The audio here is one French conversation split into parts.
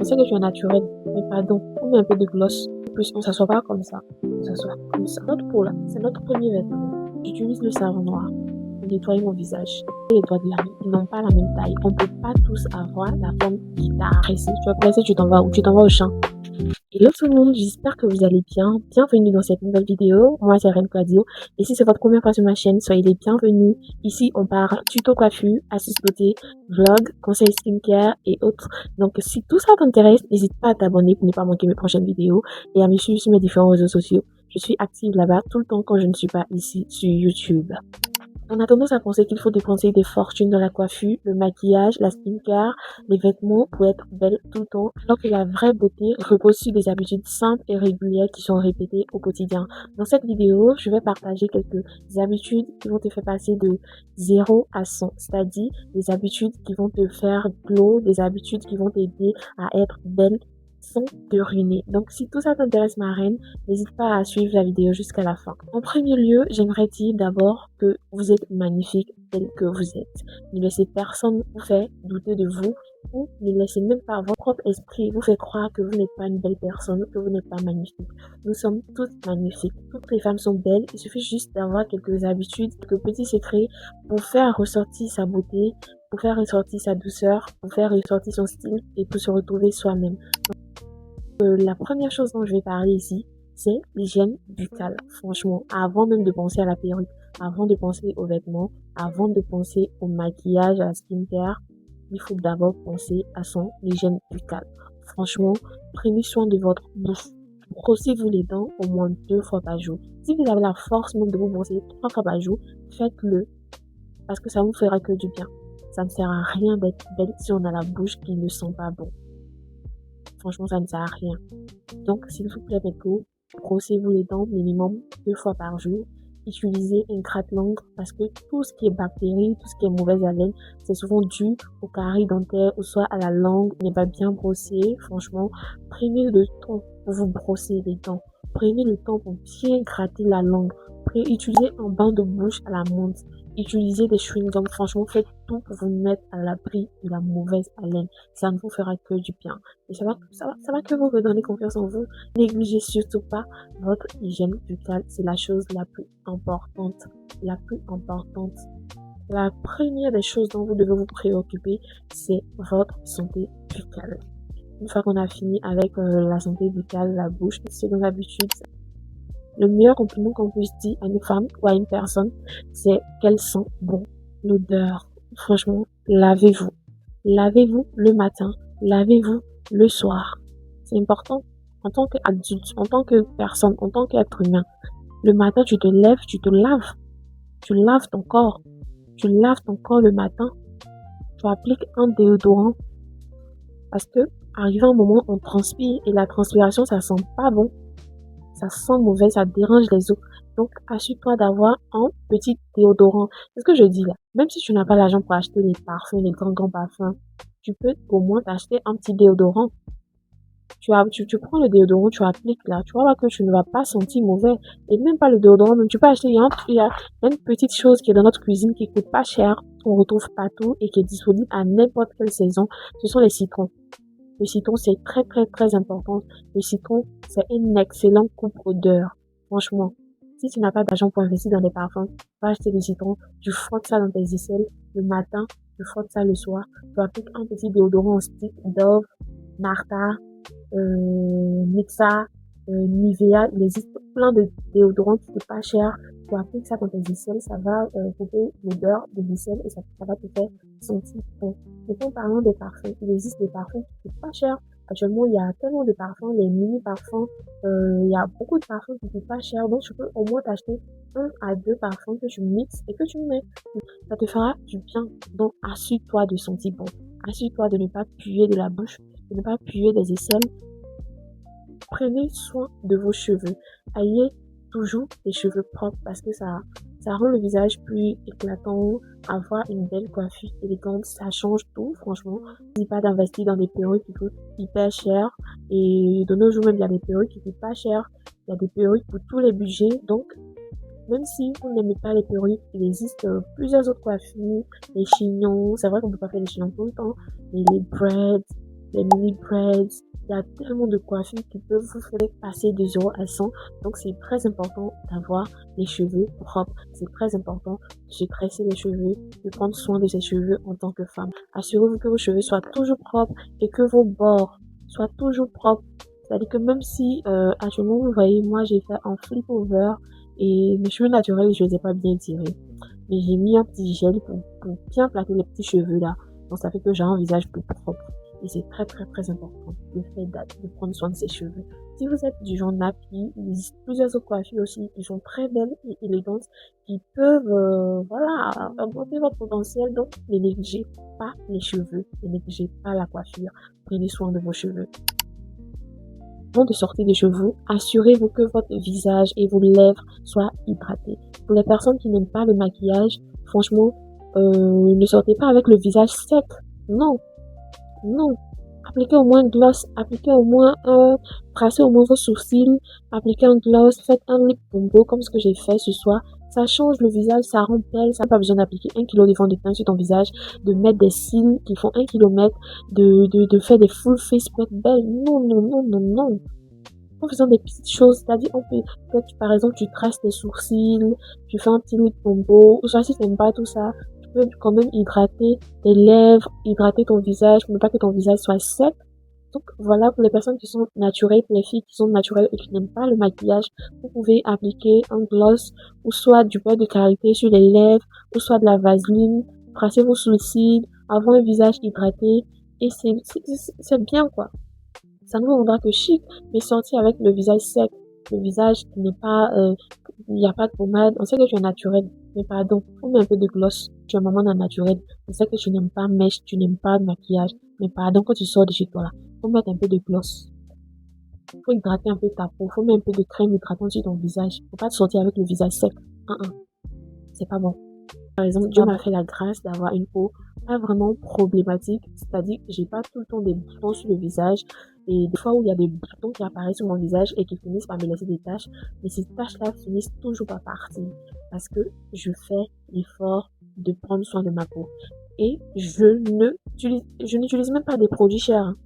On sait que tu es naturel, mais pardon, on met un peu de gloss. En plus, on s'assoit pas comme ça. On s'assoit comme ça. Notre peau là, c'est notre premier vêtement. J'utilise le savon noir pour nettoyer mon visage. Les doigts de la main, ils n'ont pas la même taille. On peut pas tous avoir la forme qui t'a pressé. Tu vas presser, tu t'en vas où? Tu t'en vas au champ. Hello tout le monde, j'espère que vous allez bien. Bienvenue dans cette nouvelle vidéo. Moi c'est Reine Claudio. Et si c'est votre première fois sur ma chaîne, soyez les bienvenus. Ici on parle tuto coiffure, astuces beauté, vlog, conseils skincare et autres. Donc si tout ça t'intéresse, n'hésite pas à t'abonner pour ne pas manquer mes prochaines vidéos et à me suivre sur mes différents réseaux sociaux. Je suis active là-bas tout le temps quand je ne suis pas ici sur YouTube. On a tendance à penser qu'il faut dépenser des fortunes dans la coiffure, le maquillage, la skincare, les vêtements pour être belle tout le temps, alors que la vraie beauté repose sur des habitudes simples et régulières qui sont répétées au quotidien. Dans cette vidéo, je vais partager quelques habitudes qui vont te faire passer de 0 à 100, c'est-à-dire des habitudes qui vont te faire glow, des habitudes qui vont t'aider à être belle sans te ruiner. Donc si tout ça t'intéresse ma reine, n'hésite pas à suivre la vidéo jusqu'à la fin. En premier lieu, j'aimerais dire d'abord que vous êtes magnifique tel que vous êtes. Ne laissez personne vous faire douter de vous ou ne laissez même pas votre propre esprit vous faire croire que vous n'êtes pas une belle personne, que vous n'êtes pas magnifique. Nous sommes toutes magnifiques. Toutes les femmes sont belles. Il suffit juste d'avoir quelques habitudes, quelques petits secrets pour faire ressortir sa beauté, pour faire ressortir sa douceur, pour faire ressortir son style et pour se retrouver soi-même. La première chose dont je vais parler ici, c'est l'hygiène buccale. Franchement, avant même de penser à la perruque, avant de penser aux vêtements, avant de penser au maquillage, à la skincare, il faut d'abord penser à son hygiène buccale. Franchement, prenez soin de votre bouche. Brossez-vous les dents au moins 2 fois par jour. Si vous avez la force même de vous brosser 3 fois par jour, faites-le parce que ça vous fera que du bien. Ça ne sert à rien d'être belle si on a la bouche qui ne sent pas bon. Franchement, ça ne sert à rien. Donc, s'il vous plaît, Beko, brossez-vous les dents minimum 2 fois par jour. Utilisez un gratte-langue parce que tout ce qui est bactéries, tout ce qui est mauvaise haleine, c'est souvent dû au carie dentaire ou soit à la langue n'est pas bien brossée. Franchement, prenez le temps pour vous brosser les dents. Prenez le temps pour bien gratter la langue. Utilisez un bain de bouche à la menthe. Utilisez des chewing-gums. Franchement, faites tout pour vous mettre à l'abri de la mauvaise haleine. Ça ne vous fera que du bien. Et ça va que vous redonner confiance en vous. Négligez surtout pas votre hygiène buccale. C'est la chose la plus importante. La plus importante. La première des choses dont vous devez vous préoccuper, c'est votre santé buccale. Une fois qu'on a fini avec la santé buccale, la bouche, c'est dans l'habitude. Le meilleur compliment qu'on puisse dire à une femme ou à une personne, c'est qu'elle sent bon. L'odeur. Franchement, lavez-vous. Lavez-vous le matin. Lavez-vous le soir. C'est important. En tant qu'adulte, en tant que personne, en tant qu'être humain, le matin, tu te lèves, tu te laves. Tu laves ton corps. Tu laves ton corps le matin. Tu appliques un déodorant. Parce que, arrivé un moment, on transpire et la transpiration, ça sent pas bon. Ça sent mauvais, ça dérange les os. Donc, assure-toi d'avoir un petit déodorant. C'est ce que je dis là. Même si tu n'as pas l'argent pour acheter les parfums, les grands parfums, tu peux au moins t'acheter un petit déodorant. Tu prends le déodorant, tu appliques là. Tu vois là que tu ne vas pas sentir mauvais. Et même pas le déodorant, même tu peux acheter, il y a une petite chose qui est dans notre cuisine qui coûte pas cher, qu'on retrouve partout et qui est disponible à n'importe quelle saison. Ce sont les citrons. Le citron, c'est très, très, très important. Le citron, c'est un excellent coupe-odeur. Franchement, si tu n'as pas d'argent pour investir dans des parfums, va acheter du citron, tu frottes ça dans tes aisselles le matin, tu frottes ça le soir, tu appliques un petit déodorant en stick, Dove, Martha, Mixa, Nivea. Il existe plein de déodorants qui coûtent pas cher. Tu appliques ça dans tes aisselles, ça va couper l'odeur de l'aisselle et ça va te faire sentir bon. Et en parlant des parfums, il existe des parfums qui coûtent pas cher. Actuellement, il y a tellement de parfums, les mini parfums, il y a beaucoup de parfums qui coûtent pas cher. Donc, tu peux au moins t'acheter 1 à 2 parfums que tu mixes et que tu mets. Ça te fera du bien. Donc, assure-toi de sentir bon. Assure-toi de ne pas puer de la bouche, de ne pas puer des aisselles. Prenez soin de vos cheveux. Ayez toujours des cheveux propres parce que ça rend le visage plus éclatant. Avoir une belle coiffure élégante, ça change tout, franchement. N'hésitez pas d'investir dans des perruques qui coûtent hyper cher. Et de nos jours, même, il y a des perruques qui coûtent pas cher. Il y a des perruques pour tous les budgets. Donc, même si vous n'aimez pas les perruques, il existe plusieurs autres coiffures. Les chignons, c'est vrai qu'on peut pas faire les chignons tout le temps. Mais les braids, les mini braids. Il y a tellement de coiffures qui peuvent vous faire passer de 0 à 100. Donc, c'est très important d'avoir les cheveux propres. C'est très important de se tresser les cheveux, de prendre soin de ses cheveux en tant que femme. Assurez-vous que vos cheveux soient toujours propres et que vos bords soient toujours propres. C'est-à-dire que même si actuellement, vous voyez, moi, j'ai fait un flip over et mes cheveux naturels, je les ai pas bien tirés. Mais j'ai mis un petit gel pour bien plaquer les petits cheveux là. Donc, ça fait que j'ai un visage plus propre. Et c'est très très très important le fait de prendre soin de ses cheveux. Si vous êtes du genre nappy, il existe plusieurs autres coiffures aussi qui sont très belles et élégantes, qui peuvent voilà, augmenter votre potentiel. Donc ne négligez pas les cheveux, ne négligez pas la coiffure. Prenez soin de vos cheveux. Avant de sortir des cheveux, assurez-vous que votre visage et vos lèvres soient hydratés. Pour les personnes qui n'aiment pas le maquillage, franchement, ne sortez pas avec le visage sec. Non, non. Appliquez au moins un gloss, appliquez au moins tracez au moins vos sourcils, appliquez un gloss, faites un lip combo comme ce que j'ai fait ce soir. Ça change le visage, ça rend belle, ça n'a pas besoin d'appliquer 1 kilo de fond de teint sur ton visage, de mettre des cils qui font 1 kilomètre, de faire des full face pour être belle. Non, non, non, non, non. En faisant des petites choses, c'est-à-dire, on peut, peut-être, par exemple, tu traces tes sourcils, tu fais un petit lip combo, ou soit si tu n'aimes pas tout ça, tu peux quand même hydrater tes lèvres, hydrater ton visage, pour ne pas que ton visage soit sec. Donc, voilà, pour les personnes qui sont naturelles, pour les filles qui sont naturelles et qui n'aiment pas le maquillage, vous pouvez appliquer un gloss, ou soit du beurre de karité sur les lèvres, ou soit de la vaseline, tracer vos sourcils, avoir un visage hydraté, et c'est bien, quoi. Ça ne vous rendra que chic, mais sortir avec le visage sec, le visage qui n'est pas, il n'y a pas de pommade. On sait que tu es naturel, mais pardon, on met un peu de gloss. Tu es un moment d'un naturel. On sait que tu n'aimes pas mèche, tu n'aimes pas maquillage, mais pardon, quand tu sors de chez toi là, faut mettre un peu de gloss. Faut hydrater un peu ta peau, faut mettre un peu de crème hydratante sur ton visage. Faut pas te sortir avec le visage sec. C'est pas bon. Par exemple, Dieu m'a fait la grâce d'avoir une peau pas vraiment problématique, c'est-à-dire que j'ai pas tout le temps des boutons sur le visage et des fois où il y a des boutons qui apparaissent sur mon visage et qui finissent par me laisser des taches, mais ces taches-là finissent toujours par partir parce que je fais l'effort de prendre soin de ma peau et je n'utilise même pas des produits chers. Hein.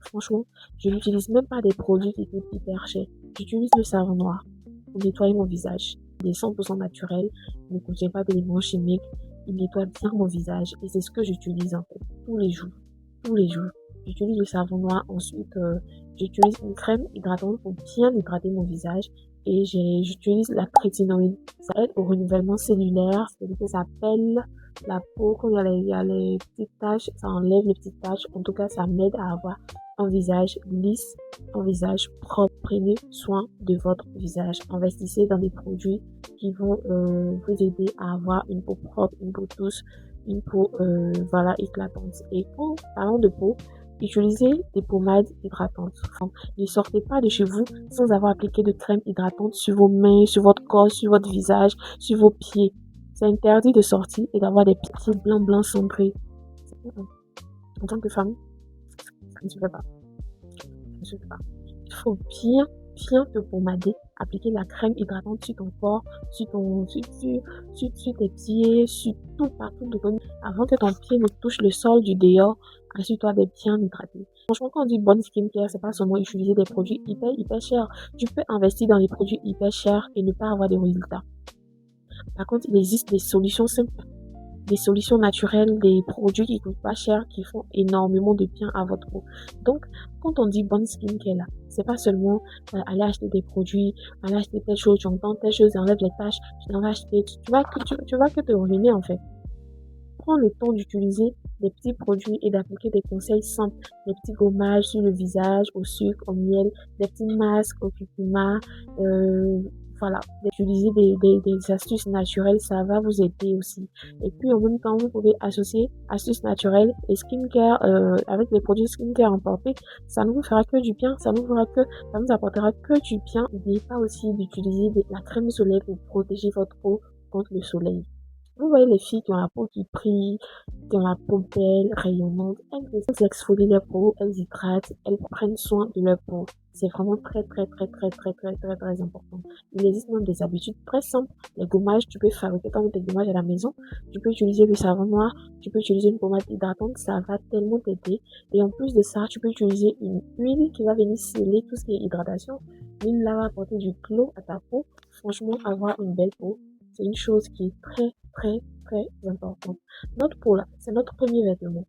Franchement, je n'utilise même pas des produits qui coûtent hyper cher. J'utilise le savon noir pour nettoyer mon visage. Il est 100% naturel, il ne contient pas d'éléments chimiques, il nettoie bien mon visage et c'est ce que j'utilise en fait tous les jours. Tous les jours. J'utilise le savon noir, ensuite j'utilise une crème hydratante pour bien hydrater mon visage et j'utilise la rétinoïde. Ça aide au renouvellement cellulaire, c'est-à-dire que ça pèle la peau quand il y a les petites taches, ça enlève les petites taches. En tout cas, ça m'aide à avoir un visage lisse, un visage propre. Prenez soin de votre visage. Investissez dans des produits qui vont vous aider à avoir une peau propre, une peau douce, une peau voilà éclatante. Et en parlant de peau, utilisez des pommades hydratantes. Enfin, ne sortez pas de chez vous sans avoir appliqué de crème hydratante sur vos mains, sur votre corps, sur votre visage, sur vos pieds. C'est interdit de sortir et d'avoir des pieds blancs cendrés. En tant que femme, ça ne se fait pas. Ça ne se fait pas. Il faut bien te pommader, appliquer la crème hydratante sur ton corps, sur tes pieds, sur tout partout de bonne. Avant que ton pied ne touche le sol du dehors, assure-toi d'être bien hydraté. Franchement, quand on dit bonne skincare, c'est pas seulement utiliser des produits hyper chers. Tu peux investir dans des produits hyper chers et ne pas avoir de résultats. Par contre, il existe des solutions simples, des solutions naturelles, des produits qui coûtent pas cher, qui font énormément de bien à votre peau. Donc, quand on dit bonne skincare là, c'est pas seulement aller acheter des produits, aller acheter telle chose, tu entends telle chose, enlève les taches, tu vas acheter, tu vas que te ruiner en fait. Prends le temps d'utiliser des petits produits et d'appliquer des conseils simples, des petits gommages sur le visage, au sucre, au miel, des petits masques au curcuma, voilà, d'utiliser des astuces naturelles, ça va vous aider aussi. Et puis en même temps, vous pouvez associer astuces naturelles et skincare avec les produits skincare importés. Ça ne vous fera que du bien, ça nous apportera que du bien. N'oubliez pas aussi d'utiliser la crème solaire pour protéger votre peau contre le soleil. Vous voyez les filles qui ont la peau qui brille, qui ont la peau belle, rayonnante, elles exfolient leur peau, elles hydratent, elles prennent soin de leur peau. C'est vraiment très important. Il existe même des habitudes très simples. Les gommages, tu peux fabriquer toi-même tes gommages à la maison. Tu peux utiliser le savon noir, tu peux utiliser une pommade hydratante, ça va tellement t'aider. Et en plus de ça, tu peux utiliser une huile qui va venir sceller tout ce qui est hydratation. L'huile là va apporter du glow à ta peau. Franchement, avoir une belle peau, c'est une chose qui est très importante. Notre peau là, c'est notre premier vêtement.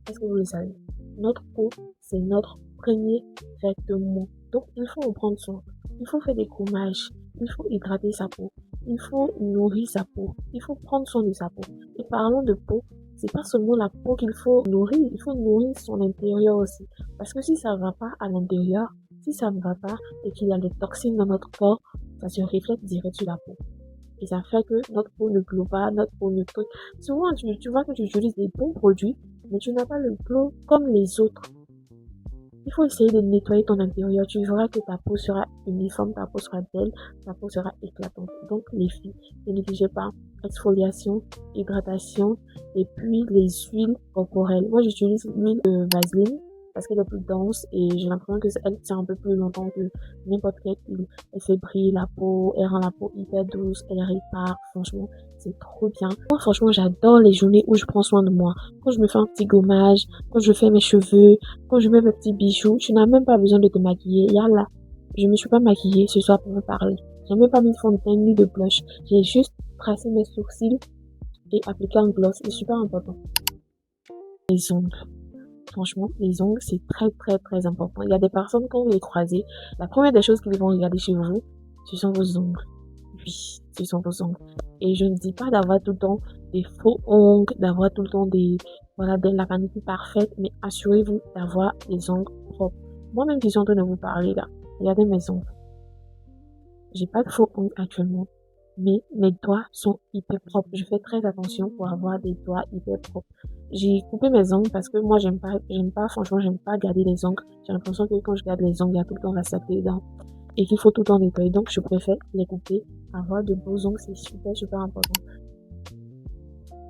Est-ce que vous le savez? Notre peau, c'est notre premier vêtement. Donc, il faut en prendre soin. Il faut faire des gommages. Il faut hydrater sa peau. Il faut nourrir sa peau. Il faut prendre soin de sa peau. Et parlons de peau, c'est pas seulement la peau qu'il faut nourrir. Il faut nourrir son intérieur aussi. Parce que si ça va pas à l'intérieur, si ça ne va pas et qu'il y a des toxines dans notre corps, ça se reflète direct sur la peau. Et ça fait que notre peau ne glow pas, notre peau ne truc. Souvent, tu vois que tu utilises des bons produits, mais tu n'as pas le glow comme les autres. Il faut essayer de nettoyer ton intérieur. Tu verras que ta peau sera uniforme, ta peau sera belle, ta peau sera éclatante. Donc, les filles, ne négligez pas exfoliation, hydratation et puis les huiles corporelles. Moi, j'utilise l'huile de Vaseline parce qu'elle est plus dense et j'ai l'impression qu'elle tient un peu plus longtemps que n'importe quelle huile. Elle fait briller la peau, elle rend la peau hyper douce, elle répare. Franchement, c'est trop bien. Moi, franchement, j'adore les journées où je prends soin de moi. Quand je me fais un petit gommage, quand je fais mes cheveux, quand je mets mes petits bijoux, tu n'as même pas besoin de te maquiller. Yalla, je me suis pas maquillée ce soir pour me parler. J'ai même pas mis de fond de teint ni de blush. J'ai juste tracé mes sourcils et appliqué un gloss. C'est super important. Les ongles. Franchement, les ongles, c'est très important. Il y a des personnes, quand vous les croisez, la première des choses qu'ils vont regarder chez vous, ce sont vos ongles. Oui, ce sont vos ongles. Et je ne dis pas d'avoir tout le temps des faux ongles, d'avoir tout le temps de la manicure parfaite, mais assurez-vous d'avoir des ongles propres. Moi-même, je suis en train de vous parler là. Regardez mes ongles. J'ai pas de faux ongles actuellement, mais mes doigts sont hyper propres. Je fais très attention pour avoir des doigts hyper propres. J'ai coupé mes ongles parce que moi, franchement, j'aime pas garder les ongles. J'ai l'impression que quand je garde les ongles, il y a tout le temps la saleté dedans et qu'il faut tout le temps nettoyer. Donc, je préfère les couper. Avoir de beaux ongles, c'est super important.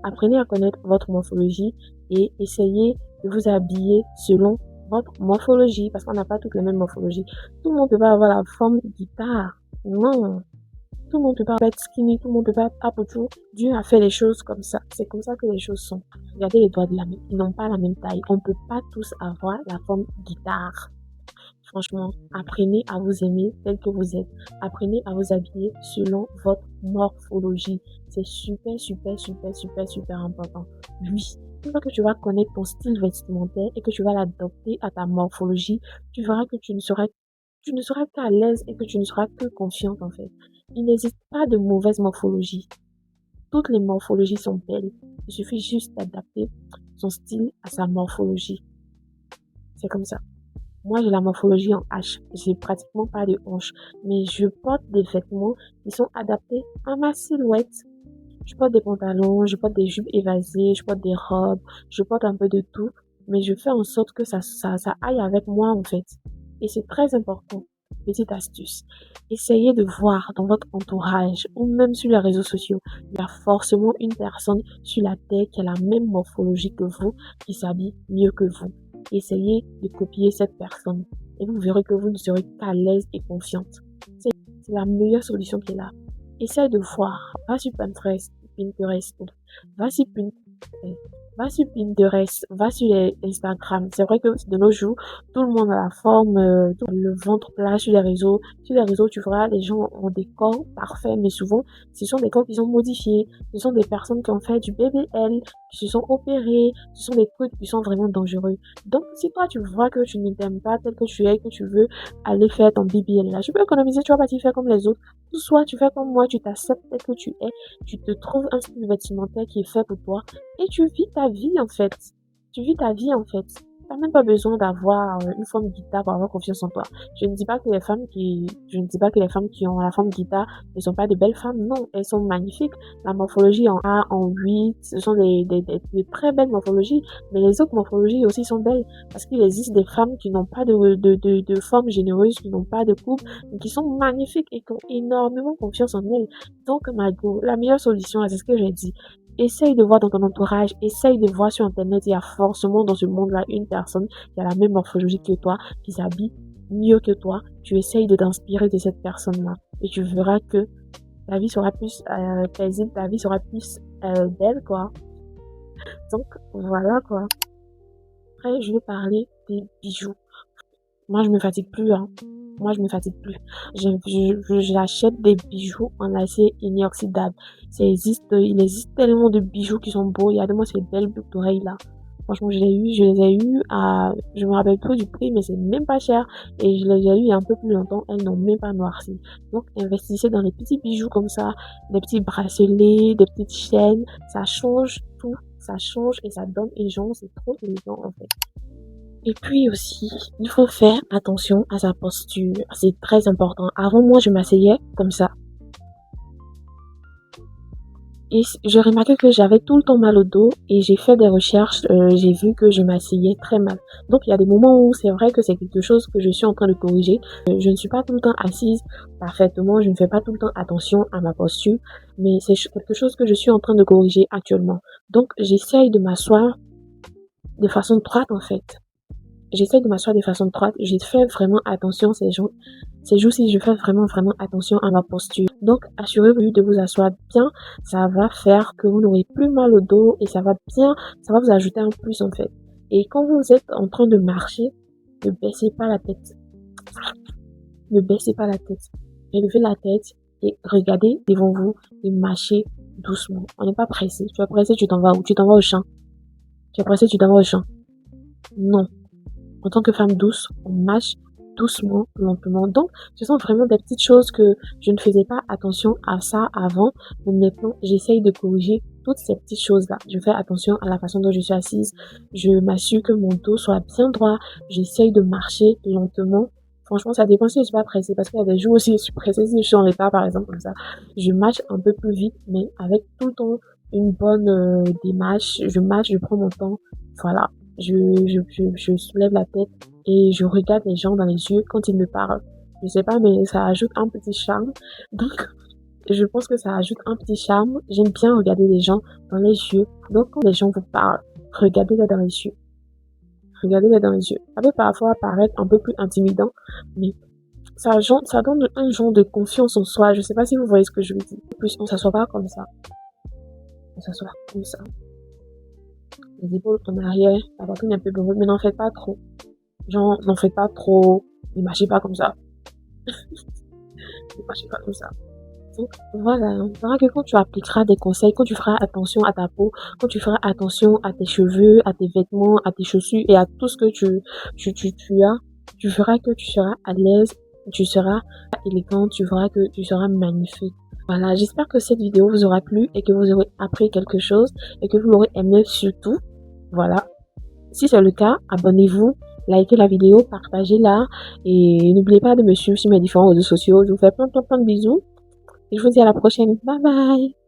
Apprenez à connaître votre morphologie et essayez de vous habiller selon votre morphologie parce qu'on n'a pas toutes les mêmes morphologies. Tout le monde peut pas avoir la forme de guitare. Non. Tout le monde peut pas être skinny, tout le monde peut pas être apoutou. Dieu a fait les choses comme ça. C'est comme ça que les choses sont. Regardez les doigts de la main. Ils n'ont pas la même taille. On peut pas tous avoir la forme guitare. Franchement, apprenez à vous aimer tel que vous êtes. Apprenez à vous habiller selon votre morphologie. C'est super important. Oui, une fois que tu vas connaître ton style vestimentaire et que tu vas l'adopter à ta morphologie, tu verras que tu ne seras qu'à l'aise et que tu ne seras que confiante en fait. Il n'existe pas de mauvaise morphologie. Toutes les morphologies sont belles. Il suffit juste d'adapter son style à sa morphologie. C'est comme ça. Moi, j'ai la morphologie en H. J'ai pratiquement pas de hanches. Mais je porte des vêtements qui sont adaptés à ma silhouette. Je porte des pantalons, je porte des jupes évasées, je porte des robes, je porte un peu de tout. Mais je fais en sorte que ça aille avec moi, en fait. Et c'est très important. Petite astuce. Essayez de voir dans votre entourage ou même sur les réseaux sociaux. Il y a forcément une personne sur la terre qui a la même morphologie que vous, qui s'habille mieux que vous. Essayez de copier cette personne et vous verrez que vous ne serez qu'à l'aise et confiante. C'est la meilleure solution qui est là. Essaye de voir. Va sur Pinterest, va sur Pinterest, va sur Instagram. C'est vrai que de nos jours, tout le monde a la forme, le ventre plat sur les réseaux. Sur les réseaux, tu verras, les gens ont des corps parfaits, mais souvent, ce sont des corps qui sont modifiés. Ce sont des personnes qui ont fait du BBL, qui se sont opérées. Ce sont des trucs qui sont vraiment dangereux. Donc, si toi, tu vois que tu ne t'aimes pas tel que tu es, que tu veux aller faire ton BBL là, tu peux économiser, tu vas pas t'y faire comme les autres. Soit tu fais comme moi, tu t'acceptes tel que tu es, tu te trouves un style vestimentaire qui est fait pour toi et tu vis ta vie en fait. Tu vis ta vie en fait. t'as même pas besoin d'avoir une forme guitare pour avoir confiance en toi. Je ne dis pas que les femmes qui ont la forme guitare ne sont pas de belles femmes. Non, elles sont magnifiques. La morphologie en A, en 8, ce sont des très belles morphologies. Mais les autres morphologies aussi sont belles. Parce qu'il existe des femmes qui n'ont pas de forme généreuse, qui n'ont pas de coupe, mais qui sont magnifiques et qui ont énormément confiance en elles. Donc, Margot, la meilleure solution, c'est ce que j'ai dit. Essaye de voir dans ton entourage, essaye de voir sur Internet, il y a forcément dans ce monde-là une personne qui a la même morphologie que toi, qui s'habille mieux que toi. Tu essayes de t'inspirer de cette personne-là et tu verras que ta vie sera plus paisible, ta vie sera plus belle, quoi. Donc, voilà, quoi. Après, je vais parler des bijoux. Moi, je me fatigue plus, hein. Moi, je me fatigue plus. J'achète des bijoux en acier inoxydable. Il existe tellement de bijoux qui sont beaux. Il y a de moi ces belles boucles d'oreilles là. Franchement, je les ai eu je me rappelle plus du prix, mais c'est même pas cher. Et je les ai eu il y a un peu plus longtemps. Elles n'ont même pas noirci. Donc, investissez dans les petits bijoux comme ça, des petits bracelets, des petites chaînes. Ça change tout. Ça change et ça donne élégant. C'est trop élégant, en fait. Et puis aussi, il faut faire attention à sa posture. C'est très important. Avant, moi, je m'asseyais comme ça. Et je remarquais que j'avais tout le temps mal au dos et j'ai fait des recherches, j'ai vu que je m'asseyais très mal. Donc, il y a des moments où c'est vrai que c'est quelque chose que je suis en train de corriger. Je ne suis pas tout le temps assise parfaitement, je ne fais pas tout le temps attention à ma posture, mais c'est quelque chose que je suis en train de corriger actuellement. Donc, j'essaye de m'asseoir de façon droite, en fait. J'essaie de m'asseoir de façon droite. Je fais vraiment attention ces jours-ci, je fais vraiment attention à ma posture. Donc, assurez-vous de vous asseoir bien. Ça va faire que vous n'aurez plus mal au dos et ça va vous ajouter un plus en fait. Et quand vous êtes en train de marcher, ne baissez pas la tête. Ne baissez pas la tête. Relevez la tête et regardez devant vous et marchez doucement. On n'est pas pressé. Tu es pressé, tu t'en vas où? Tu t'en vas au champ. Tu es pressé, tu t'en vas au champ. Non. En tant que femme douce, on marche doucement, lentement. Donc, ce sont vraiment des petites choses que je ne faisais pas attention à ça avant. Mais maintenant, j'essaye de corriger toutes ces petites choses-là. Je fais attention à la façon dont je suis assise. Je m'assure que mon dos soit bien droit. J'essaye de marcher lentement. Franchement, ça dépend si je suis pas pressée. Parce qu'il y a des jours aussi, je suis pressée. Si je suis en retard, par exemple, comme ça, je marche un peu plus vite, mais avec tout le temps une bonne démarche. Je marche, je prends mon temps. Voilà. Je soulève la tête et je regarde les gens dans les yeux quand ils me parlent. Je sais pas, mais ça ajoute un petit charme. Donc, je pense que ça ajoute un petit charme. J'aime bien regarder les gens dans les yeux. Donc, quand les gens vous parlent, regardez-les dans les yeux. Regardez-les dans les yeux. Ça peut parfois paraître un peu plus intimidant, mais ça donne un genre de confiance en soi. Je sais pas si vous voyez ce que je veux dire. En plus, on s'assoit pas comme ça. On s'assoit comme ça. Les épaules en arrière, la poitrine un peu brûlée, mais n'en faites pas trop. Genre, n'en faites pas trop, ne marchez pas comme ça. Ne marchez pas comme ça. Donc, voilà. On verra que quand tu appliqueras des conseils, quand tu feras attention à ta peau, quand tu feras attention à tes cheveux, à tes vêtements, à tes chaussures et à tout ce que tu as, tu verras que tu seras à l'aise, tu seras élégante, tu verras que tu seras magnifique. Voilà, j'espère que cette vidéo vous aura plu et que vous aurez appris quelque chose et que vous l'aurez aimé surtout. Voilà. Si c'est le cas, abonnez-vous, likez la vidéo, partagez-la et n'oubliez pas de me suivre sur mes différents réseaux sociaux. Je vous fais plein de bisous et je vous dis à la prochaine. Bye bye!